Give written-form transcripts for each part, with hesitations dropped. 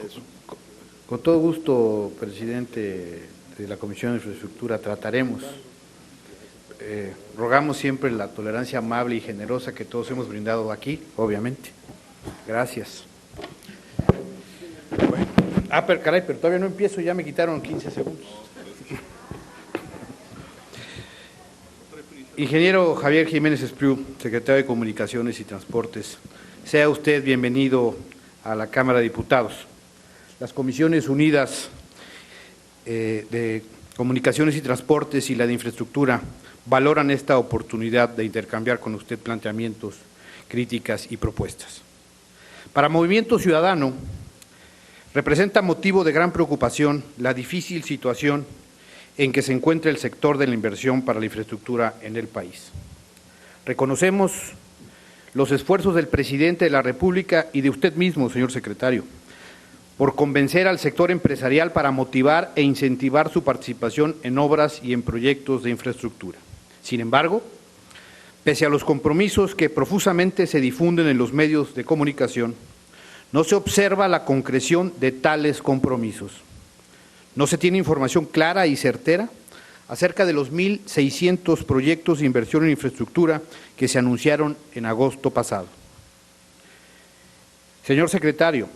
Eso. Con todo gusto, presidente de la Comisión de Infraestructura, trataremos. Rogamos siempre la tolerancia amable y generosa que todos hemos brindado aquí, obviamente. Gracias. Bueno. Pero caray, pero todavía no empiezo, ya me quitaron 15 segundos. Ingeniero Javier Jiménez Espriu, secretario de Comunicaciones y Transportes, sea usted bienvenido a la Cámara de Diputados. Las Comisiones Unidas de Comunicaciones y Transportes y la de Infraestructura valoran esta oportunidad de intercambiar con usted planteamientos, críticas y propuestas. Para Movimiento Ciudadano, representa motivo de gran preocupación la difícil situación en que se encuentra el sector de la inversión para la infraestructura en el país. Reconocemos los esfuerzos del presidente de la República y de usted mismo, señor secretario, por convencer al sector empresarial para motivar e incentivar su participación en obras y en proyectos de infraestructura. Sin embargo, pese a los compromisos que profusamente se difunden en los medios de comunicación, no se observa la concreción de tales compromisos. No se tiene información clara y certera acerca de los 1.600 proyectos de inversión en infraestructura que se anunciaron en agosto pasado. Señor secretario,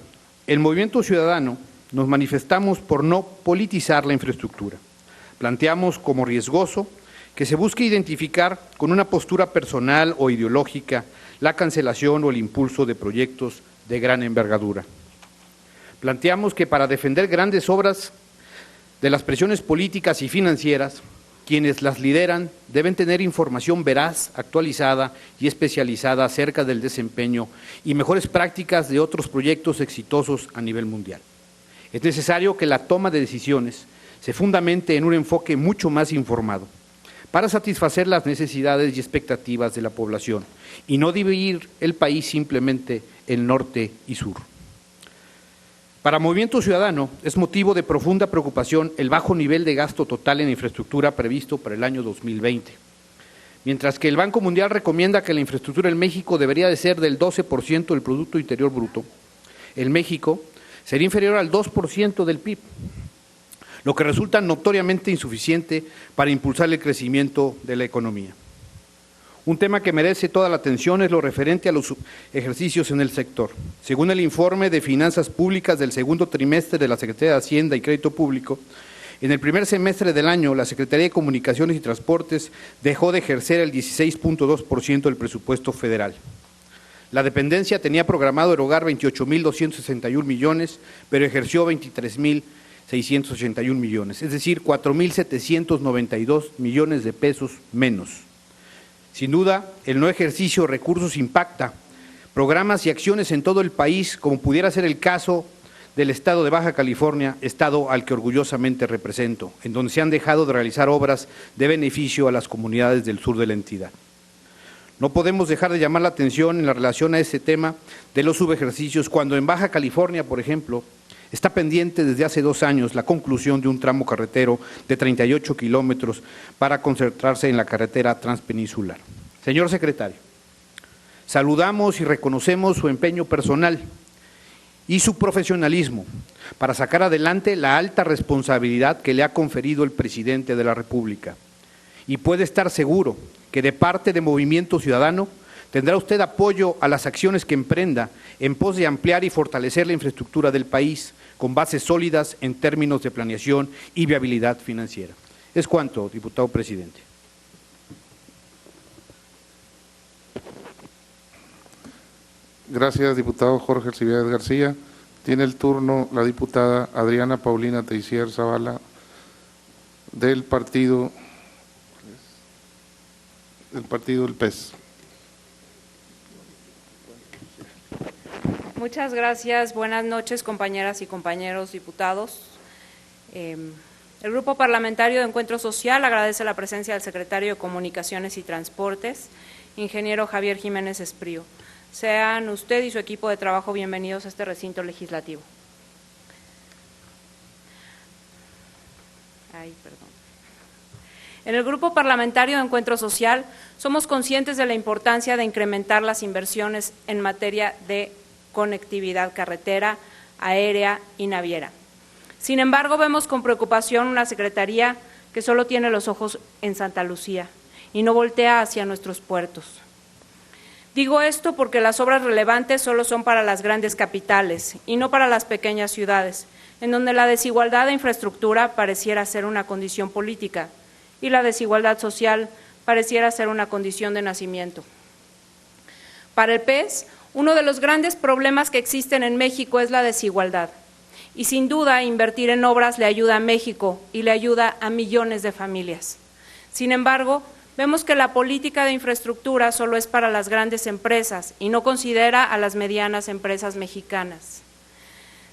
el Movimiento Ciudadano nos manifestamos por no politizar la infraestructura. Planteamos como riesgoso que se busque identificar con una postura personal o ideológica la cancelación o el impulso de proyectos de gran envergadura. Planteamos que para defender grandes obras de las presiones políticas y financieras, quienes las lideran deben tener información veraz, actualizada y especializada acerca del desempeño y mejores prácticas de otros proyectos exitosos a nivel mundial. Es necesario que la toma de decisiones se fundamente en un enfoque mucho más informado para satisfacer las necesidades y expectativas de la población y no dividir el país simplemente en norte y sur. Para Movimiento Ciudadano es motivo de profunda preocupación el bajo nivel de gasto total en infraestructura previsto para el año 2020. Mientras que el Banco Mundial recomienda que la infraestructura en México debería de ser del 12% del Producto Interior Bruto, en México sería inferior al 2% del PIB, lo que resulta notoriamente insuficiente para impulsar el crecimiento de la economía. Un tema que merece toda la atención es lo referente a los ejercicios en el sector. Según el informe de Finanzas Públicas del segundo trimestre de la Secretaría de Hacienda y Crédito Público, en el primer semestre del año, la Secretaría de Comunicaciones y Transportes dejó de ejercer el 16.2% del presupuesto federal. La dependencia tenía programado erogar 28.261 millones, pero ejerció 23.681 millones, es decir, 4.792 millones de pesos menos. Sin duda, el no ejercicio de recursos impacta programas y acciones en todo el país, como pudiera ser el caso del estado de Baja California, estado al que orgullosamente represento, en donde se han dejado de realizar obras de beneficio a las comunidades del sur de la entidad. No podemos dejar de llamar la atención en la relación a ese tema de los subejercicios, cuando en Baja California, por ejemplo, está pendiente desde hace 2 años la conclusión de un tramo carretero de 38 kilómetros para concentrarse en la carretera transpeninsular. Señor secretario, saludamos y reconocemos su empeño personal y su profesionalismo para sacar adelante la alta responsabilidad que le ha conferido el presidente de la República. Y puede estar seguro que de parte de Movimiento Ciudadano tendrá usted apoyo a las acciones que emprenda en pos de ampliar y fortalecer la infraestructura del país con bases sólidas en términos de planeación y viabilidad financiera. Es cuanto, diputado presidente. Gracias, diputado Jorge Alcibiades García. Tiene el turno la diputada Adriana Paulina Teixier Zavala del partido del PES. Muchas gracias. Buenas noches, compañeras y compañeros diputados. El Grupo Parlamentario de Encuentro Social agradece la presencia del secretario de Comunicaciones y Transportes, ingeniero Javier Jiménez Espriu. Sean usted y su equipo de trabajo bienvenidos a este recinto legislativo. En el Grupo Parlamentario de Encuentro Social somos conscientes de la importancia de incrementar las inversiones en materia de conectividad carretera, aérea y naviera. Sin embargo, vemos con preocupación una Secretaría que solo tiene los ojos en Santa Lucía y no voltea hacia nuestros puertos. Digo esto porque las obras relevantes solo son para las grandes capitales y no para las pequeñas ciudades, en donde la desigualdad de infraestructura pareciera ser una condición política y la desigualdad social pareciera ser una condición de nacimiento. Para el PES, uno de los grandes problemas que existen en México es la desigualdad. Y sin duda, invertir en obras le ayuda a México y le ayuda a millones de familias. Sin embargo, vemos que la política de infraestructura solo es para las grandes empresas y no considera a las medianas empresas mexicanas.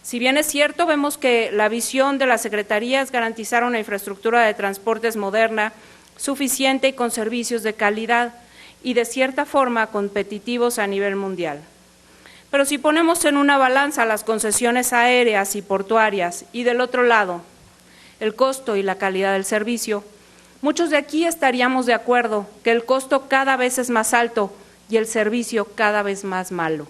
Si bien es cierto, vemos que la visión de la Secretaría es garantizar una infraestructura de transportes moderna, suficiente y con servicios de calidad y de cierta forma competitivos a nivel mundial. Pero si ponemos en una balanza las concesiones aéreas y portuarias y del otro lado el costo y la calidad del servicio, muchos de aquí estaríamos de acuerdo que el costo cada vez es más alto y el servicio cada vez más malo.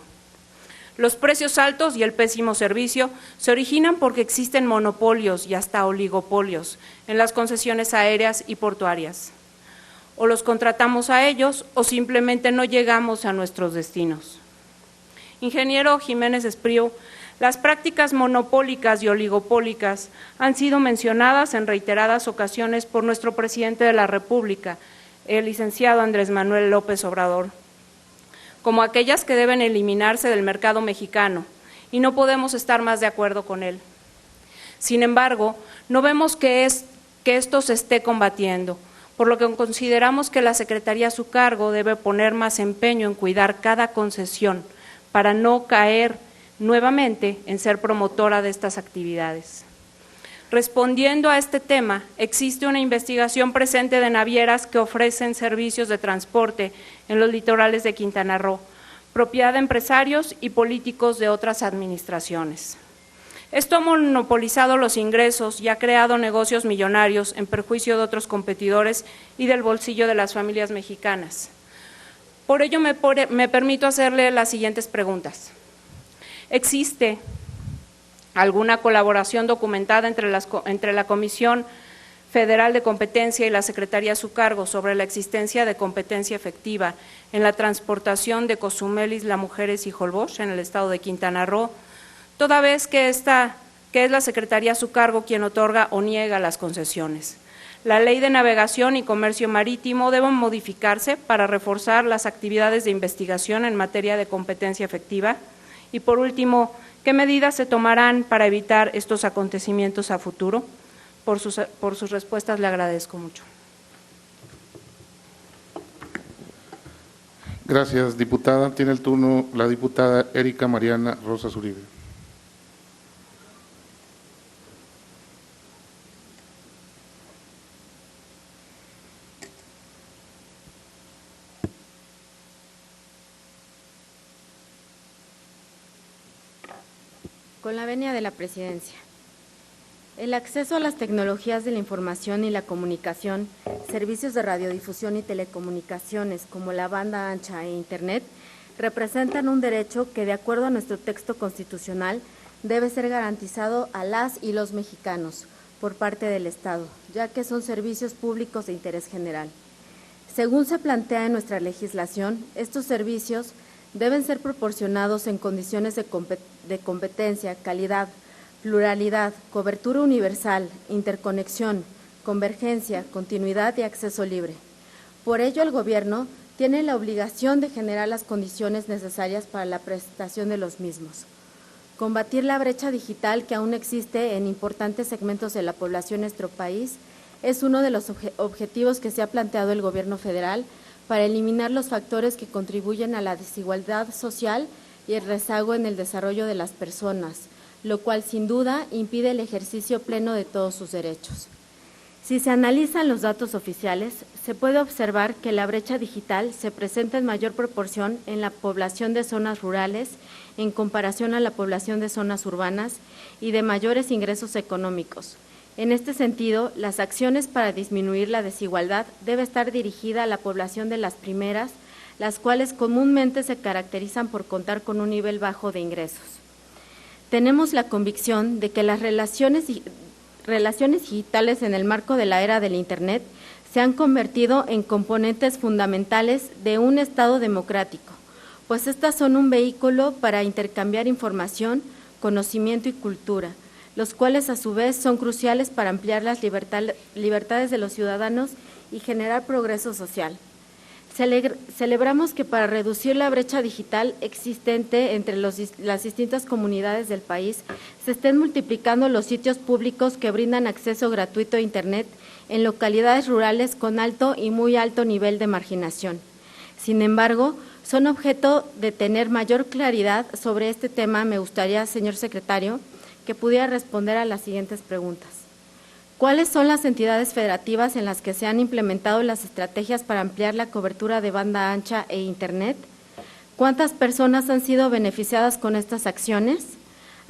Los precios altos y el pésimo servicio se originan porque existen monopolios y hasta oligopolios en las concesiones aéreas y portuarias. O los contratamos a ellos o simplemente no llegamos a nuestros destinos. Ingeniero Jiménez Espriu, las prácticas monopólicas y oligopólicas han sido mencionadas en reiteradas ocasiones por nuestro presidente de la República, el licenciado Andrés Manuel López Obrador, como aquellas que deben eliminarse del mercado mexicano, y no podemos estar más de acuerdo con él. Sin embargo, no vemos que esto se esté combatiendo, por lo que consideramos que la Secretaría a su cargo debe poner más empeño en cuidar cada concesión, para no caer nuevamente en ser promotora de estas actividades. Respondiendo a este tema, existe una investigación presente de navieras que ofrecen servicios de transporte en los litorales de Quintana Roo, propiedad de empresarios y políticos de otras administraciones. Esto ha monopolizado los ingresos y ha creado negocios millonarios en perjuicio de otros competidores y del bolsillo de las familias mexicanas. Por ello, me permito hacerle las siguientes preguntas. ¿Existe alguna colaboración documentada entre la Comisión Federal de Competencia y la Secretaría a su cargo sobre la existencia de competencia efectiva en la transportación de Cozumel, Isla Mujeres y Holbox en el estado de Quintana Roo, toda vez que es la Secretaría a su cargo quien otorga o niega las concesiones? La Ley de Navegación y Comercio Marítimo debe modificarse para reforzar las actividades de investigación en materia de competencia efectiva. Y por último, ¿qué medidas se tomarán para evitar estos acontecimientos a futuro? Por sus respuestas le agradezco mucho. Gracias, diputada. Tiene el turno la diputada Erika Mariana Rosas Uribe. Con la venia de la Presidencia. El acceso a las tecnologías de la información y la comunicación, servicios de radiodifusión y telecomunicaciones como la banda ancha e Internet, representan un derecho que, de acuerdo a nuestro texto constitucional, debe ser garantizado a las y los mexicanos por parte del Estado, ya que son servicios públicos de interés general. Según se plantea en nuestra legislación, estos servicios deben ser proporcionados en condiciones de competencia, calidad, pluralidad, cobertura universal, interconexión, convergencia, continuidad y acceso libre. Por ello, el Gobierno tiene la obligación de generar las condiciones necesarias para la prestación de los mismos. Combatir la brecha digital que aún existe en importantes segmentos de la población de nuestro país es uno de los objetivos que se ha planteado el Gobierno federal para eliminar los factores que contribuyen a la desigualdad social y el rezago en el desarrollo de las personas, lo cual sin duda impide el ejercicio pleno de todos sus derechos. Si se analizan los datos oficiales, se puede observar que la brecha digital se presenta en mayor proporción en la población de zonas rurales en comparación a la población de zonas urbanas y de mayores ingresos económicos. En este sentido, las acciones para disminuir la desigualdad deben estar dirigidas a la población de las primeras, las cuales comúnmente se caracterizan por contar con un nivel bajo de ingresos. Tenemos la convicción de que las relaciones digitales en el marco de la era del Internet se han convertido en componentes fundamentales de un Estado democrático, pues estas son un vehículo para intercambiar información, conocimiento y cultura, los cuales a su vez son cruciales para ampliar las libertades de los ciudadanos y generar progreso social. Celebramos que para reducir la brecha digital existente entre las distintas comunidades del país, se estén multiplicando los sitios públicos que brindan acceso gratuito a Internet en localidades rurales con alto y muy alto nivel de marginación. Sin embargo, son objeto de tener mayor claridad sobre este tema. Me gustaría, señor secretario, que pudiera responder a las siguientes preguntas. ¿Cuáles son las entidades federativas en las que se han implementado las estrategias para ampliar la cobertura de banda ancha e Internet? ¿Cuántas personas han sido beneficiadas con estas acciones?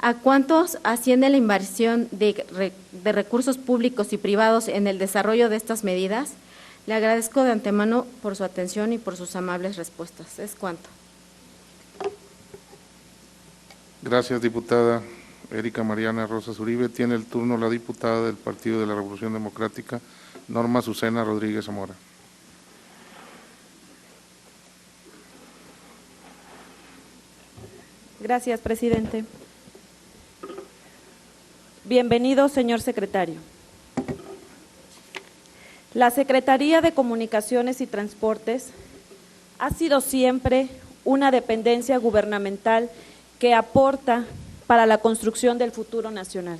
¿A cuántos asciende la inversión de recursos públicos y privados en el desarrollo de estas medidas? Le agradezco de antemano por su atención y por sus amables respuestas. Es cuanto. Gracias, diputada Erika Mariana Rosas Uribe. Tiene el turno la diputada del Partido de la Revolución Democrática, Norma Azucena Rodríguez Zamora. Gracias, presidente. Bienvenido, señor secretario. La Secretaría de Comunicaciones y Transportes ha sido siempre una dependencia gubernamental que aporta para la construcción del futuro nacional.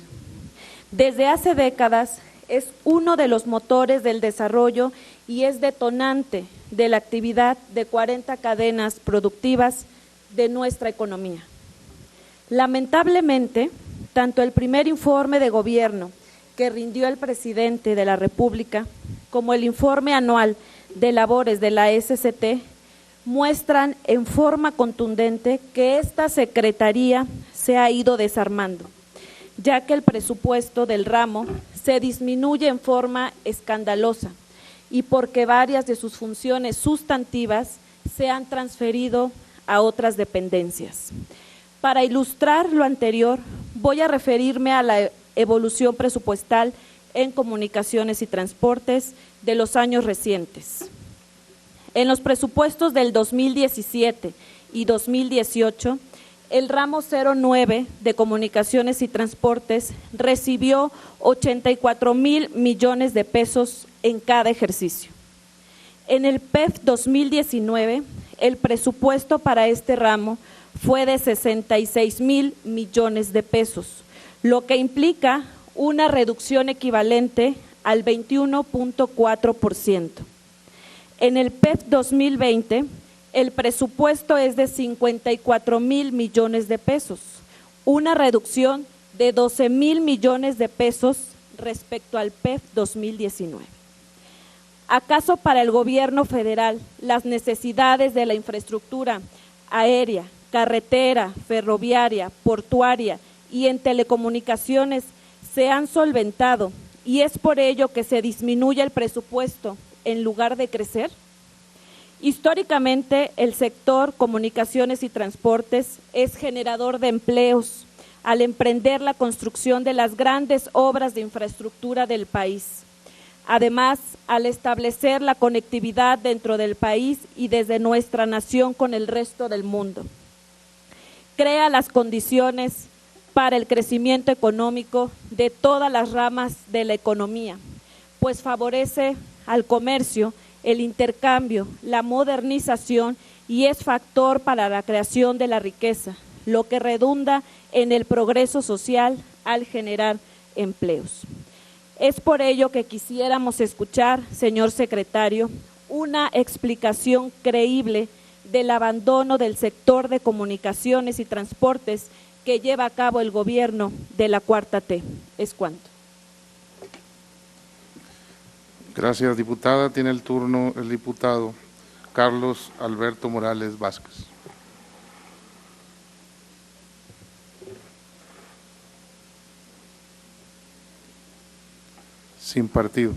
Desde hace décadas es uno de los motores del desarrollo y es detonante de la actividad de 40 cadenas productivas de nuestra economía. Lamentablemente, tanto el primer informe de gobierno que rindió el presidente de la República como el informe anual de labores de la SCT muestran en forma contundente que esta secretaría se ha ido desarmando, ya que el presupuesto del ramo se disminuye en forma escandalosa y porque varias de sus funciones sustantivas se han transferido a otras dependencias. Para ilustrar lo anterior, voy a referirme a la evolución presupuestal en comunicaciones y transportes de los años recientes. En los presupuestos del 2017 y 2018, el ramo 09 de comunicaciones y transportes recibió 84,000 millones de pesos en cada ejercicio. En el PEF 2019, el presupuesto para este ramo fue de 66,000 millones de pesos, lo que implica una reducción equivalente al 21.4%. En el PEF 2020, el presupuesto es de 54,000 millones de pesos, una reducción de 12,000 millones de pesos respecto al PEF 2019. ¿Acaso para el gobierno federal las necesidades de la infraestructura aérea, carretera, ferroviaria, portuaria y en telecomunicaciones se han solventado y es por ello que se disminuye el presupuesto en lugar de crecer? Históricamente, el sector comunicaciones y transportes es generador de empleos al emprender la construcción de las grandes obras de infraestructura del país. Además, al establecer la conectividad dentro del país y desde nuestra nación con el resto del mundo. Crea las condiciones para el crecimiento económico de todas las ramas de la economía, pues favorece al comercio, el intercambio, la modernización y es factor para la creación de la riqueza, lo que redunda en el progreso social al generar empleos. Es por ello que quisiéramos escuchar, señor secretario, una explicación creíble del abandono del sector de comunicaciones y transportes que lleva a cabo el gobierno de la Cuarta T. Es cuanto. Gracias, diputada. Tiene el turno el diputado Carlos Alberto Morales Vázquez. Sin partido.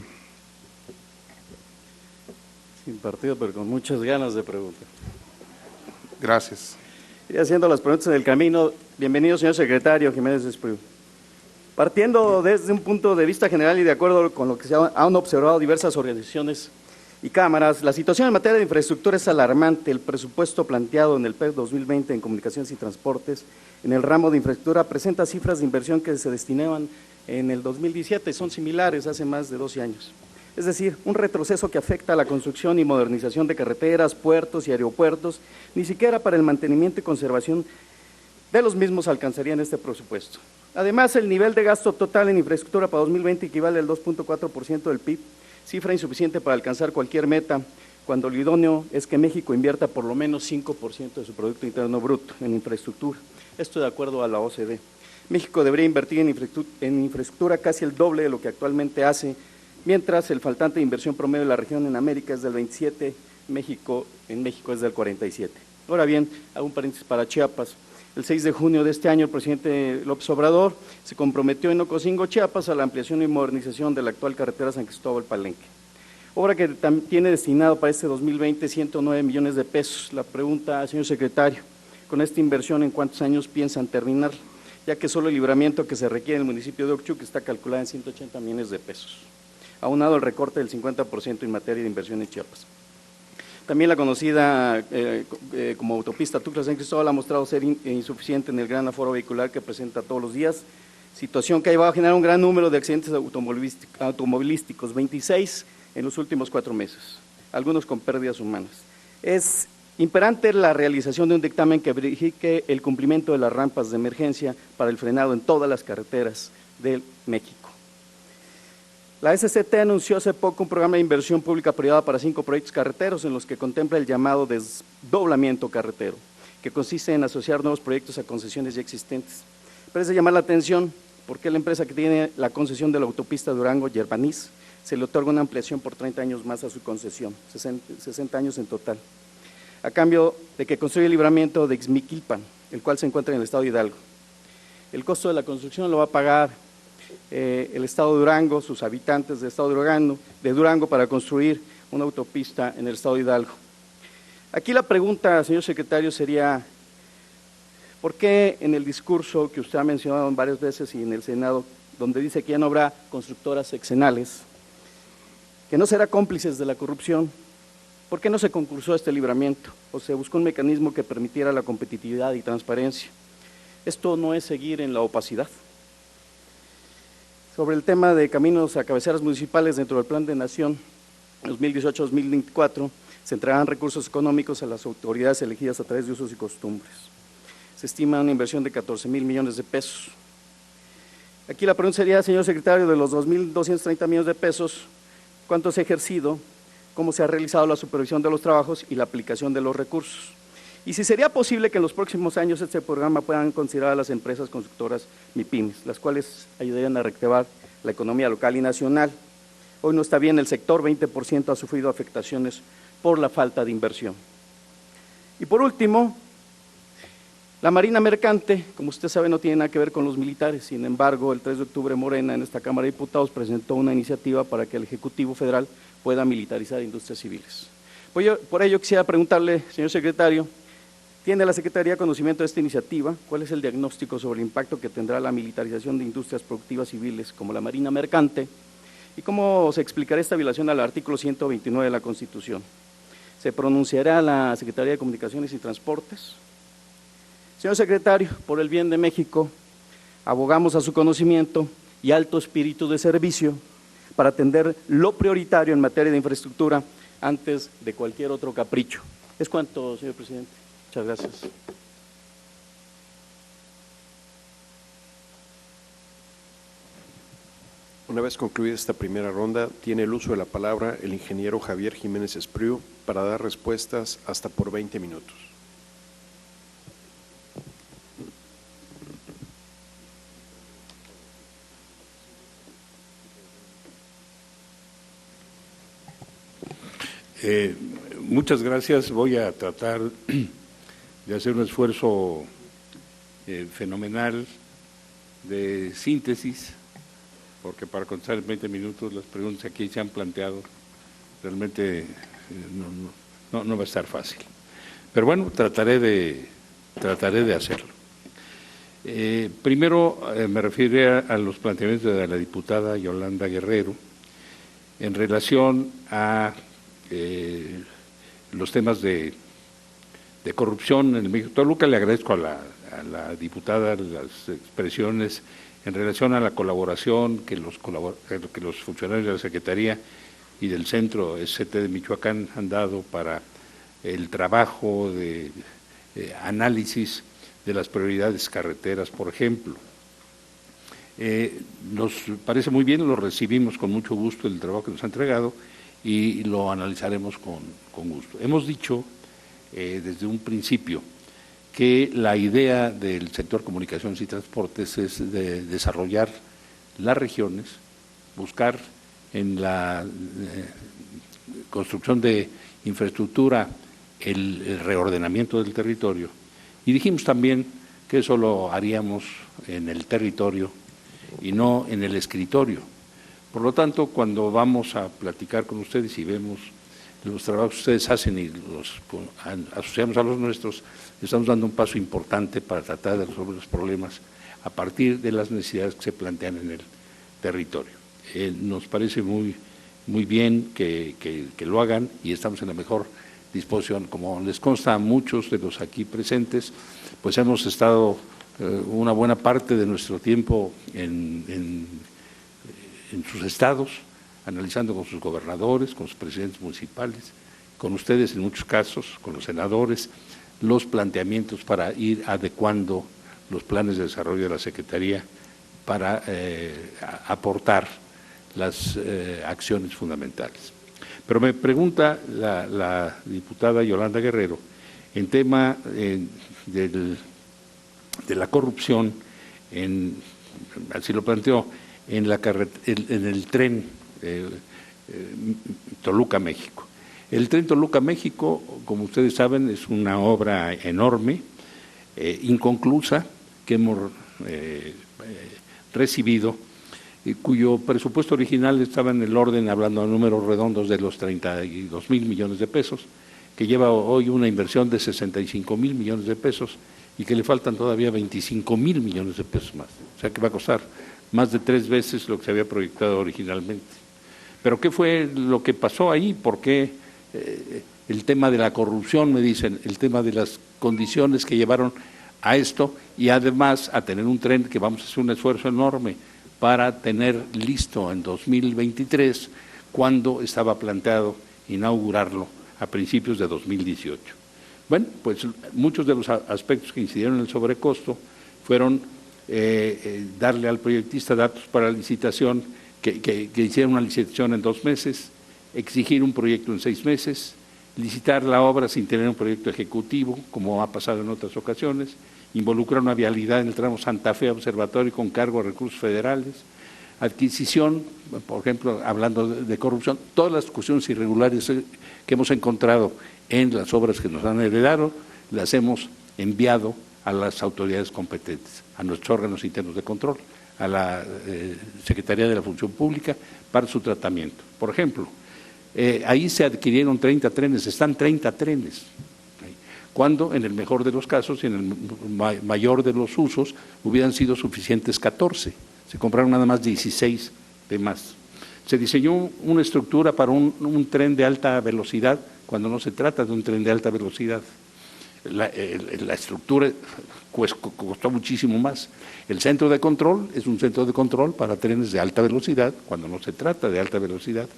Sin partido, pero con muchas ganas de preguntar. Gracias. Ir haciendo las preguntas en el camino. Bienvenido, señor secretario Jiménez Espriu. Partiendo desde un punto de vista general y de acuerdo con lo que se han observado diversas organizaciones y cámaras, la situación en materia de infraestructura es alarmante. El presupuesto planteado en el PEC 2020 en comunicaciones y transportes en el ramo de infraestructura presenta cifras de inversión que se destinaban en el 2017, son similares hace más de 12 años. Es decir, un retroceso que afecta a la construcción y modernización de carreteras, puertos y aeropuertos, ni siquiera para el mantenimiento y conservación de los mismos alcanzarían este presupuesto. Además, el nivel de gasto total en infraestructura para 2020 equivale al 2.4% del PIB, cifra insuficiente para alcanzar cualquier meta, cuando lo idóneo es que México invierta por lo menos 5% de su Producto Interno Bruto en infraestructura. Esto de acuerdo a la OCDE. México debería invertir en infraestructura casi el doble de lo que actualmente hace, mientras el faltante de inversión promedio de la región en América es del 27%, en México es del 47%. Ahora bien, hago un paréntesis para Chiapas. El 6 de junio de este año, el presidente López Obrador se comprometió en Ocosingo, Chiapas, a la ampliación y modernización de la actual carretera San Cristóbal Palenque. Obra que tiene destinado para este 2020 109 millones de pesos. La pregunta, señor secretario, con esta inversión, ¿en cuántos años piensan terminar? Ya que solo el libramiento que se requiere en el municipio de Ochuc está calculado en 180 millones de pesos, aunado el recorte del 50% en materia de inversión en Chiapas. También la conocida como autopista Tuxtla-San Cristóbal ha mostrado ser insuficiente en el gran aforo vehicular que presenta todos los días, situación que ha llevado a generar un gran número de accidentes automovilísticos, 26 en los últimos 4 meses, algunos con pérdidas humanas. Es imperante la realización de un dictamen que verifique el cumplimiento de las rampas de emergencia para el frenado en todas las carreteras de México. La SCT anunció hace poco un programa de inversión pública-privada para 5 proyectos carreteros en los que contempla el llamado desdoblamiento carretero, que consiste en asociar nuevos proyectos a concesiones ya existentes. Parece llamar la atención porque la empresa que tiene la concesión de la autopista Durango-Yerbaniz se le otorga una ampliación por 30 años más a su concesión, 60 años en total, a cambio de que construye el libramiento de Ixmiquilpan, el cual se encuentra en el estado de Hidalgo. El costo de la construcción lo va a pagar el estado de Durango, sus habitantes del estado de Durango para construir una autopista en el estado de Hidalgo. Aquí la pregunta, señor secretario, sería, ¿por qué en el discurso que usted ha mencionado varias veces y en el Senado, donde dice que ya no habrá constructoras sexenales, que no será cómplices de la corrupción, ¿por qué no se concursó este libramiento o se buscó un mecanismo que permitiera la competitividad y transparencia? Esto no es seguir en la opacidad. Sobre el tema de caminos a cabeceras municipales dentro del Plan de Nación 2018-2024, se entregarán recursos económicos a las autoridades elegidas a través de usos y costumbres. Se estima una inversión de 14,000 millones de pesos. Aquí la pregunta sería, señor secretario, de los 2,230 millones de pesos, ¿cuánto se ha ejercido? ¿Cómo se ha realizado la supervisión de los trabajos y la aplicación de los recursos? Y si sería posible que en los próximos años este programa puedan considerar a las empresas constructoras MIPYMES, las cuales ayudarían a reactivar la economía local y nacional. Hoy no está bien el sector, 20% ha sufrido afectaciones por la falta de inversión. Y por último, la Marina Mercante, como usted sabe, no tiene nada que ver con los militares. Sin embargo, el 3 de octubre Morena en esta Cámara de Diputados presentó una iniciativa para que el Ejecutivo Federal pueda militarizar industrias civiles. Por ello quisiera preguntarle, señor secretario, ¿tiene la Secretaría conocimiento de esta iniciativa? ¿Cuál es el diagnóstico sobre el impacto que tendrá la militarización de industrias productivas civiles como la Marina Mercante? ¿Y cómo se explicará esta violación al artículo 129 de la Constitución? ¿Se pronunciará la Secretaría de Comunicaciones y Transportes? Señor secretario, por el bien de México, abogamos a su conocimiento y alto espíritu de servicio para atender lo prioritario en materia de infraestructura antes de cualquier otro capricho. Es cuanto, señor presidente. Muchas gracias. Una vez concluida esta primera ronda, tiene el uso de la palabra el ingeniero Javier Jiménez Espriu para dar respuestas hasta por 20 minutos. Muchas gracias. Voy a tratar de hacer un esfuerzo fenomenal de síntesis, porque para contestar en 20 minutos las preguntas que aquí se han planteado realmente no va a estar fácil. Pero bueno, trataré de trataré de hacerlo. Primero me refiero a los planteamientos de la diputada Yolanda Guerrero en relación a los temas de corrupción en el México. Toluca. Le agradezco a la diputada las expresiones en relación a la colaboración que los funcionarios de la Secretaría y del Centro ST de Michoacán han dado para el trabajo de análisis de las prioridades carreteras, por ejemplo. Nos parece muy bien, lo recibimos con mucho gusto el trabajo que nos ha entregado y lo analizaremos con gusto. Hemos dicho desde un principio que la idea del sector comunicaciones y transportes es de desarrollar las regiones, buscar en la construcción de infraestructura el reordenamiento del territorio, y dijimos también que eso lo haríamos en el territorio y no en el escritorio. Por lo tanto, cuando vamos a platicar con ustedes y vemos los trabajos que ustedes hacen y los asociamos a los nuestros, estamos dando un paso importante para tratar de resolver los problemas a partir de las necesidades que se plantean en el territorio. Nos parece muy bien que lo hagan y estamos en la mejor disposición. Como les consta a muchos de los aquí presentes, pues hemos estado una buena parte de nuestro tiempo en sus estados, analizando con sus gobernadores, con sus presidentes municipales, con ustedes en muchos casos, con los senadores, los planteamientos para ir adecuando los planes de desarrollo de la Secretaría para aportar las acciones fundamentales. Pero me pregunta la diputada Yolanda Guerrero en tema de la corrupción, así lo planteó, en el tren Toluca-México. El tren Toluca-México, como ustedes saben, es una obra enorme, inconclusa, que hemos recibido, cuyo presupuesto original estaba en el orden, hablando de números redondos, de los 32,000 millones de pesos, que lleva hoy una inversión de 65,000 millones de pesos y que le faltan todavía 25,000 millones de pesos más. O sea que va a costar más de 3 veces lo que se había proyectado originalmente. Pero ¿qué fue lo que pasó ahí? ¿Por qué el tema de la corrupción, me dicen, el tema de las condiciones que llevaron a esto y además a tener un tren que vamos a hacer un esfuerzo enorme para tener listo en 2023, cuando estaba planteado inaugurarlo a principios de 2018. Bueno, pues muchos de los aspectos que incidieron en el sobrecosto fueron darle al proyectista datos para la licitación, que hiciera una licitación en 2 meses, exigir un proyecto en 6 meses, licitar la obra sin tener un proyecto ejecutivo, como ha pasado en otras ocasiones, involucrar una vialidad en el tramo Santa Fe Observatorio con cargo a recursos federales, adquisición, por ejemplo, hablando de corrupción, todas las cuestiones irregulares que hemos encontrado en las obras que nos han heredado, las hemos enviado a las autoridades competentes, a nuestros órganos internos de control, a la Secretaría de la Función Pública para su tratamiento. Por ejemplo, ahí se adquirieron 30 trenes, están 30 trenes, cuando en el mejor de los casos y en el mayor de los usos hubieran sido suficientes 14, se compraron nada más 16 de más. Se diseñó una estructura para un tren de alta velocidad, cuando no se trata de un tren de alta velocidad. La estructura costó muchísimo más. El centro de control es un centro de control para trenes de alta velocidad, cuando no se trata de alta velocidad.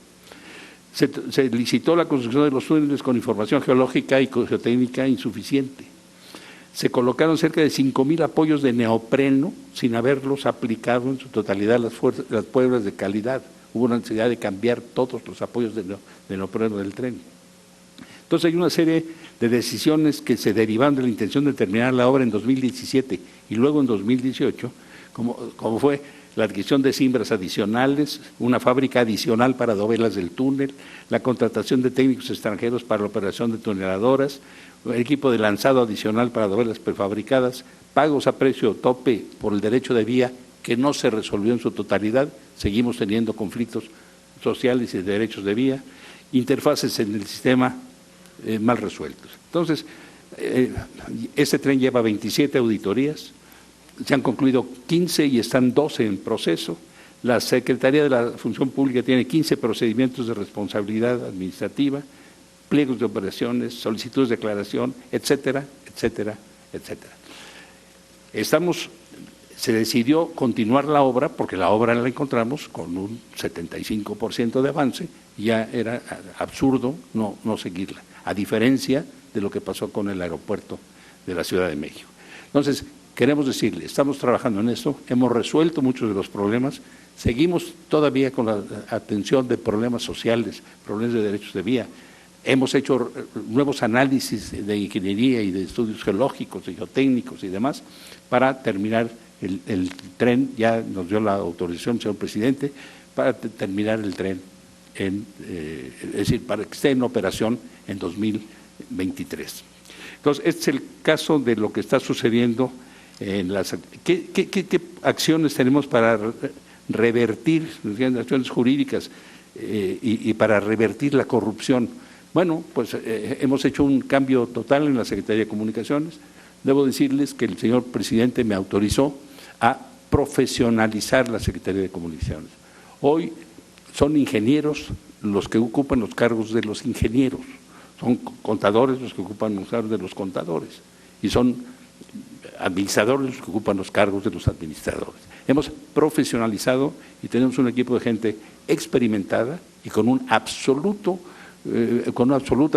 Se licitó la construcción de los túneles con información geológica y geotécnica insuficiente. Se colocaron cerca de 5,000 apoyos de neopreno sin haberlos aplicado en su totalidad las pruebas de calidad. Hubo una necesidad de cambiar todos los apoyos de neopreno del tren. Entonces hay una serie de decisiones que se derivan de la intención de terminar la obra en 2017 y luego en 2018, como fue la adquisición de cimbras adicionales, una fábrica adicional para dovelas del túnel, la contratación de técnicos extranjeros para la operación de tuneladoras, un equipo de lanzado adicional para dovelas prefabricadas, pagos a precio tope por el derecho de vía que no se resolvió en su totalidad, seguimos teniendo conflictos sociales y de derechos de vía, interfaces en el sistema mal resueltos. Entonces, Este tren lleva 27 auditorías, se han concluido 15 y están 12 en proceso. La Secretaría de la Función Pública tiene 15 procedimientos de responsabilidad administrativa, pliegos de operaciones, solicitudes de declaración, etcétera, etcétera, etcétera. Se decidió continuar la obra, porque la obra la encontramos con un 75% de avance, y ya era absurdo no seguirla, a diferencia de lo que pasó con el aeropuerto de la Ciudad de México. Entonces, queremos decirle, estamos trabajando en esto, hemos resuelto muchos de los problemas, seguimos todavía con la atención de problemas sociales, problemas de derechos de vía. Hemos hecho nuevos análisis de ingeniería y de estudios geológicos, de geotécnicos y demás, para terminar el tren. Ya nos dio la autorización, señor presidente, para terminar el tren, es decir, para que esté en operación en 2023. Entonces, este es el caso de lo que está sucediendo en las… ¿Qué acciones tenemos para revertir las acciones jurídicas y para revertir la corrupción? Bueno, pues hemos hecho un cambio total en la Secretaría de Comunicaciones. Debo decirles que el señor presidente me autorizó a profesionalizar la Secretaría de Comunicaciones. Hoy son ingenieros los que ocupan los cargos de los ingenieros, son contadores los que ocupan los cargos de los contadores y son administradores los que ocupan los cargos de los administradores. Hemos profesionalizado y tenemos un equipo de gente experimentada y con una absoluta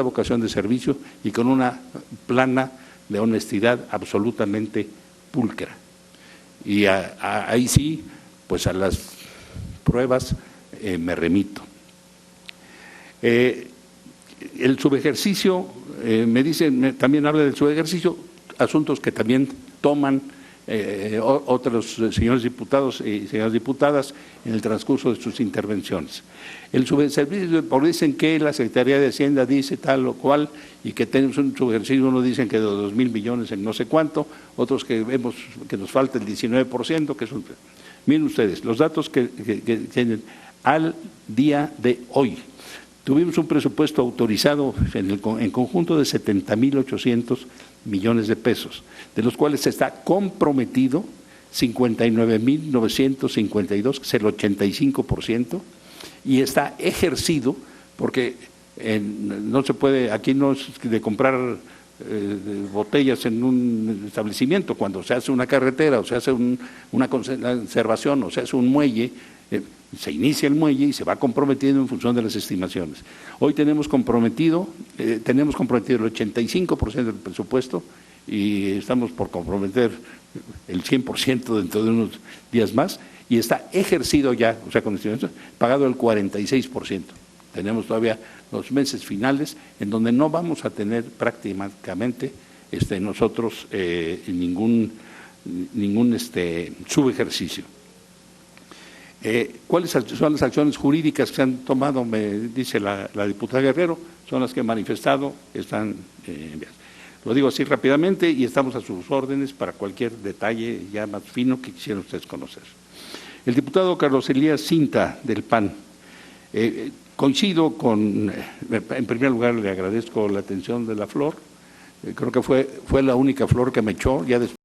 vocación de servicio y con una plana de honestidad absolutamente pulcra. Y ahí sí, pues a las pruebas me remito. El subejercicio, me dicen, también habla del subejercicio, asuntos que también toman otros señores diputados y señoras diputadas en el transcurso de sus intervenciones. El subservicio, porque dicen que la Secretaría de Hacienda dice tal o cual y que tenemos un subejercicio, unos dicen que de 2,000 millones en no sé cuánto, otros que vemos que nos falta el 19%, que es un… Miren ustedes, los datos que tienen al día de hoy. Tuvimos un presupuesto autorizado en conjunto de 70,800 millones de pesos, de los cuales está comprometido 59,952, que es el 85%, y está ejercido, porque no se puede, aquí no es de comprar botellas en un establecimiento, cuando se hace una carretera o se hace una conservación o se hace un muelle, se inicia el muelle y se va comprometiendo en función de las estimaciones. Hoy tenemos comprometido el 85% del presupuesto y estamos por comprometer el 100% dentro de unos días más, y está ejercido ya, o sea, con estimaciones, pagado el 46%. Tenemos todavía los meses finales en donde no vamos a tener prácticamente nosotros ningún subejercicio. ¿Cuáles son las acciones jurídicas que se han tomado? Me dice la diputada Guerrero, son las que he manifestado, están enviadas. Lo digo así rápidamente y estamos a sus órdenes para cualquier detalle ya más fino que quisieran ustedes conocer. El diputado Carlos Elías Cinta, del PAN. Coincido con, en primer lugar le agradezco la atención de la flor, creo que fue la única flor que me echó, ya después